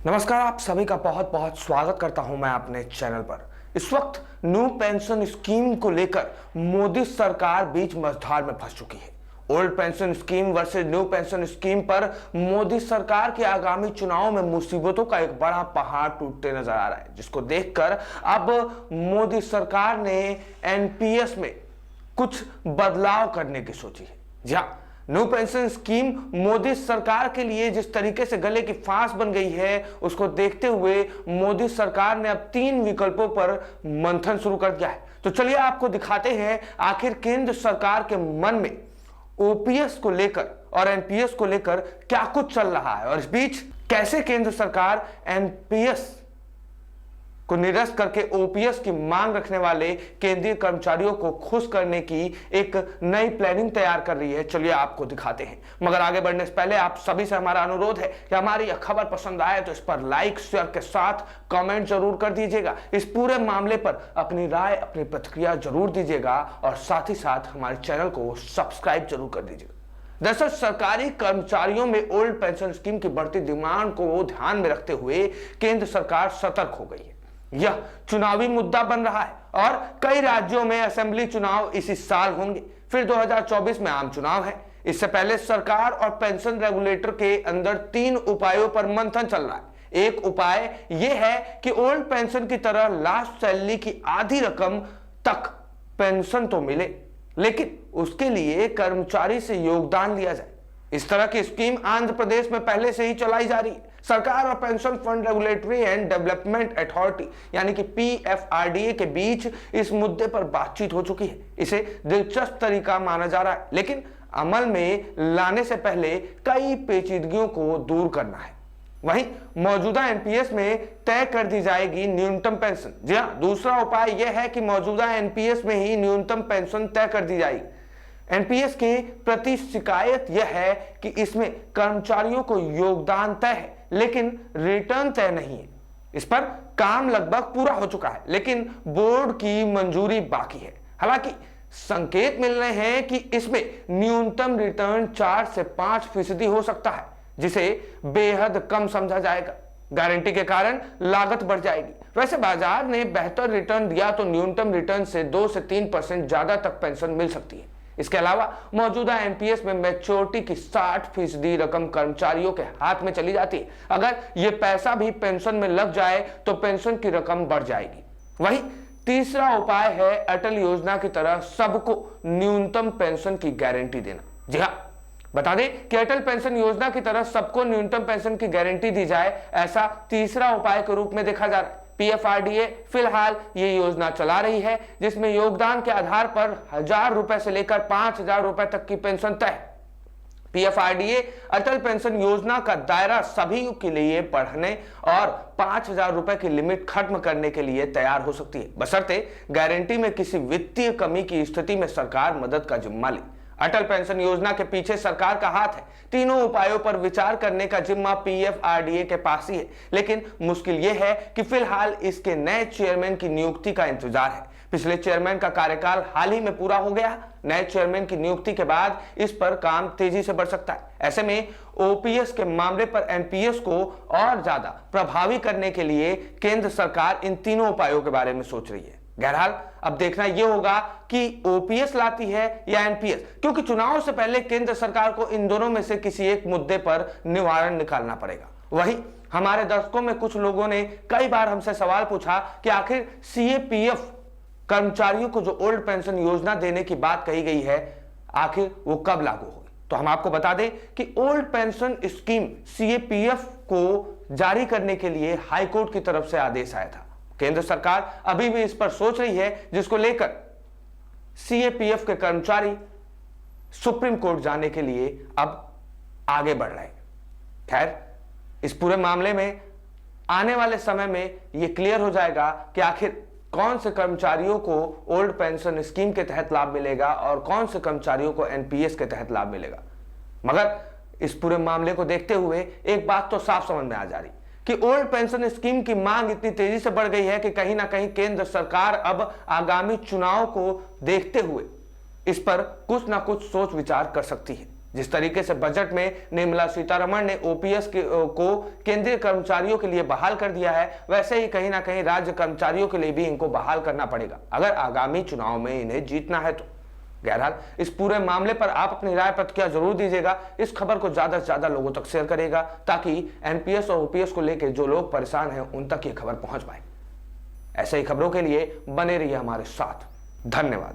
नमस्कार, आप सभी का बहुत बहुत स्वागत करता हूं मैं अपने चैनल पर। इस वक्त न्यू पेंशन स्कीम को लेकर मोदी सरकार बीच मझधार में फंस चुकी है। Old pension scheme versus new pension scheme पर मोदी सरकार के आगामी चुनाव में मुसीबतों का एक बड़ा पहाड़ टूटते नजर आ रहा है, जिसको देखकर अब मोदी सरकार ने एनपीएस में कुछ बदलाव करने की सोची है। जी हाँ, न्यू पेंशन स्कीम मोदी सरकार के लिए जिस तरीके से गले की फांस बन गई है, उसको देखते हुए मोदी सरकार ने अब 3 विकल्पों पर मंथन शुरू कर दिया है। तो चलिए आपको दिखाते हैं आखिर केंद्र सरकार के मन में ओपीएस को लेकर और एनपीएस को लेकर क्या कुछ चल रहा है, और इस बीच कैसे केंद्र सरकार एनपीएस को निरस्त करके ओपीएस की मांग रखने वाले केंद्रीय कर्मचारियों को खुश करने की एक नई प्लानिंग तैयार कर रही है। चलिए आपको दिखाते हैं, मगर आगे बढ़ने से पहले आप सभी से हमारा अनुरोध है कि हमारी यह खबर पसंद आए तो इस पर लाइक शेयर के साथ कमेंट जरूर कर दीजिएगा। इस पूरे मामले पर अपनी राय, अपनी प्रतिक्रिया जरूर दीजिएगा और साथ ही साथ हमारे चैनल को सब्सक्राइब जरूर कर दीजिएगा। दरअसल सरकारी कर्मचारियों में ओल्ड पेंशन स्कीम की बढ़ती डिमांड को ध्यान में रखते हुए केंद्र सरकार सतर्क हो गई है। यह चुनावी मुद्दा बन रहा है और कई राज्यों में असेंबली चुनाव इसी साल होंगे, फिर 2024 में आम चुनाव है। इससे पहले सरकार और पेंशन रेगुलेटर के अंदर 3 उपायों पर मंथन चल रहा है। एक उपाय यह है कि ओल्ड पेंशन की तरह लास्ट सैलरी की आधी रकम तक पेंशन तो मिले, लेकिन उसके लिए कर्मचारी से योगदान लिया जाए। इस तरह की स्कीम आंध्र प्रदेश में पहले से ही चलाई जा रही है। सरकार और pension fund regulatory and development authority यानी कि पीएफआरडीए के बीच इस मुद्दे पर बातचीत हो चुकी है। इसे दिलचस्प तरीका माना जा रहा है, लेकिन अमल में लाने से पहले कई पेचीदगियों को दूर करना है। वहीं मौजूदा एनपीएस में तय कर दी जाएगी न्यूनतम पेंशन। जी हाँ, दूसरा उपाय यह है कि मौजूदा एनपीएस में ही न्यूनतम पेंशन तय कर दी जाएगी। एनपीएस के प्रति शिकायत यह है कि इसमें कर्मचारियों को योगदान तय है लेकिन रिटर्न तय नहीं है। इस पर काम लगभग पूरा हो चुका है, लेकिन बोर्ड की मंजूरी बाकी है। हालांकि संकेत मिल रहे हैं कि इसमें न्यूनतम रिटर्न 4 से 5% हो सकता है, जिसे बेहद कम समझा जाएगा। गारंटी के कारण लागत बढ़ जाएगी। वैसे बाजार ने बेहतर रिटर्न दिया तो न्यूनतम रिटर्न से 2 से 3% ज्यादा तक पेंशन मिल सकती है। इसके अलावा मौजूदा एनपीएस में मैच्योरिटी की 60% रकम कर्मचारियों के हाथ में चली जाती है। अगर यह पैसा भी पेंशन में लग जाए तो पेंशन की रकम बढ़ जाएगी। वहीं तीसरा उपाय है अटल योजना की तरह सबको न्यूनतम पेंशन की गारंटी देना। जी हाँ, बता दें कि अटल पेंशन योजना की तरह सबको न्यूनतम पेंशन की गारंटी दी जाए, ऐसा तीसरा उपाय के रूप में देखा जा रहा है। पीएफआरडीए फिलहाल ये योजना चला रही है, जिसमें योगदान के आधार पर 1000 रुपए से लेकर 5000 रुपए तक की पेंशन तय है। पीएफआरडीए अटल पेंशन योजना का दायरा सभी के लिए बढ़ाने और 5000 रुपए की लिमिट खत्म करने के लिए तैयार हो सकती है, बशर्ते गारंटी में किसी वित्तीय कमी की स्थिति में सरकार मदद का जिम्मा ले। अटल पेंशन योजना के पीछे सरकार का हाथ है। तीनों उपायों पर विचार करने का जिम्मा पीएफआरडीए के पास ही है, लेकिन मुश्किल यह है कि फिलहाल इसके नए चेयरमैन की नियुक्ति का इंतजार है। पिछले चेयरमैन का कार्यकाल हाल ही में पूरा हो गया। नए चेयरमैन की नियुक्ति के बाद इस पर काम तेजी से बढ़ सकता है। ऐसे में ओपीएस के मामले पर एनपीएस को और ज्यादा प्रभावी करने के लिए केंद्र सरकार इन तीनों उपायों के बारे में सोच रही है। बहरहाल अब देखना यह होगा कि ओपीएस लाती है या एनपीएस, क्योंकि चुनाव से पहले केंद्र सरकार को इन दोनों में से किसी एक मुद्दे पर निवारण निकालना पड़ेगा। वहीं हमारे दर्शकों में कुछ लोगों ने कई बार हमसे सवाल पूछा कि आखिर सीएपीएफ कर्मचारियों को जो ओल्ड पेंशन योजना देने की बात कही गई है, आखिर वो कब लागू होगी। तो हम आपको बता दें कि ओल्ड पेंशन स्कीम सीएपीएफ को जारी करने के लिए हाईकोर्ट की तरफ से आदेश आया था। केंद्र सरकार अभी भी इस पर सोच रही है, जिसको लेकर सीएपीएफ के कर्मचारी सुप्रीम कोर्ट जाने के लिए अब आगे बढ़ रहे हैं। खैर, इस पूरे मामले में आने वाले समय में यह क्लियर हो जाएगा कि आखिर कौन से कर्मचारियों को ओल्ड पेंशन स्कीम के तहत लाभ मिलेगा और कौन से कर्मचारियों को एनपीएस के तहत लाभ मिलेगा। मगर इस पूरे मामले को देखते हुए एक बात तो साफ समझ में आ जा रही कि ओल्ड पेंशन स्कीम की मांग इतनी तेजी से बढ़ गई है कि कहीं ना कहीं केंद्र सरकार अब आगामी चुनाव को देखते हुए इस पर कुछ ना कुछ सोच विचार कर सकती है। जिस तरीके से बजट में निर्मला सीतारमण ने ओपीएस को केंद्रीय कर्मचारियों के लिए बहाल कर दिया है, वैसे ही कहीं ना कहीं राज्य कर्मचारियों के लिए भी इनको बहाल करना पड़ेगा अगर आगामी चुनाव में इन्हें जीतना है तो। बहरहाल इस पूरे मामले पर आप अपनी राय प्रतिक्रिया जरूर दीजिएगा। इस खबर को ज्यादा से ज्यादा लोगों तक शेयर करेगा ताकि एनपीएस और ओपीएस को लेकर जो लोग परेशान हैं उन तक ये खबर पहुंच पाए। ऐसे ही खबरों के लिए बने रहिए हमारे साथ। धन्यवाद।